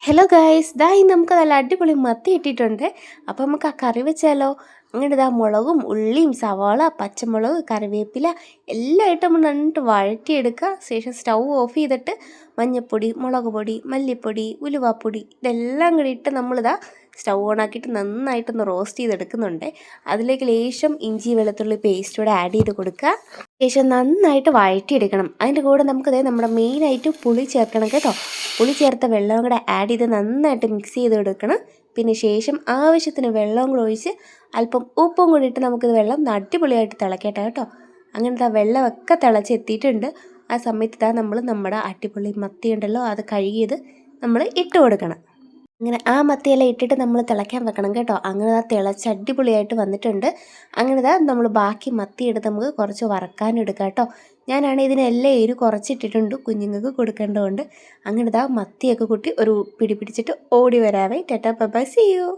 Hello guys, ഇന്ന് നമുക്ക് നല്ല അടിപൊളി മത്തി കിട്ടിയിട്ടുണ്ട്. അപ്പോൾ നമുക്ക് ആ കറി വെച്ചാലോ? അങ്ങനെ മുളകും ഉള്ളിയും സവാള പച്ചമുളക് കറിവേപ്പില എല്ലാം ഇട്ട് നമ്മൾ നന്നിട്ട് വഴറ്റിയെടുക്കുക. ശേഷം സ്റ്റൗ ഓഫ് ചെയ്തിട്ട് മഞ്ഞൾപ്പൊടി മുളക് പൊടി മല്ലിപ്പൊടി ഉലുവാപ്പൊടി ഇതെല്ലാം കൂടി ഇട്ട് നമ്മളിതാ സ്റ്റൗ ഓണാക്കിയിട്ട് നന്നായിട്ടൊന്ന് റോസ്റ്റ് ചെയ്തെടുക്കുന്നുണ്ട്. അതിലേക്ക് ലേശം ഇഞ്ചി വെളുത്തുള്ളി പേസ്റ്റ് കൂടെ ആഡ് ചെയ്ത് കൊടുക്കുക. ശേഷം നന്നായിട്ട് വഴറ്റിയെടുക്കണം. അതിൻ്റെ കൂടെ നമുക്കത് നമ്മുടെ മെയിനായിട്ട് പുളി ചേർക്കണം കേട്ടോ. പുളി ചേർത്ത വെള്ളം കൂടെ ആഡ് ചെയ്ത് നന്നായിട്ട് മിക്സ് ചെയ്ത് എടുക്കണം. പിന്നെ ശേഷം ആവശ്യത്തിന് വെള്ളം കൂടെ ഒഴിച്ച് അല്പം ഉപ്പും കൂടി ഇട്ട് നമുക്കിത് വെള്ളം അടിപൊളിയായിട്ട് തിളക്കട്ടെ കേട്ടോ. അങ്ങനത്തെ ആ വെള്ളമൊക്കെ തിളച്ചെത്തിയിട്ടുണ്ട്. ആ സമയത്ത് നമ്മൾ നമ്മുടെ അടിപൊളി മത്തി ഉണ്ടല്ലോ, അത് കഴുകിയത് നമ്മൾ ഇട്ട് കൊടുക്കണം. അങ്ങനെ ആ മത്തിയെല്ലാം ഇട്ടിട്ട് നമ്മൾ തിളയ്ക്കാൻ വെക്കണം കേട്ടോ. അങ്ങനെ തിളച്ച് അടിപൊളിയായിട്ട് വന്നിട്ടുണ്ട്. അങ്ങനെ നമ്മൾ ബാക്കി മത്തി എടുത്ത് നമുക്ക് കുറച്ച് വറക്കാനെടുക്കാം കേട്ടോ. ഞാനാണെങ്കിൽ ഇതിനെല്ലാം എരിവ് കുറച്ചിട്ടിട്ടുണ്ട്, കുഞ്ഞുങ്ങൾക്ക് കൊടുക്കേണ്ടതുകൊണ്ട്. അങ്ങനെ മത്തിയൊക്കെ കൂട്ടി ഒരു പിടി പിടിച്ചിട്ട് ഓടി വരാവേ. Tata bye bye, see U.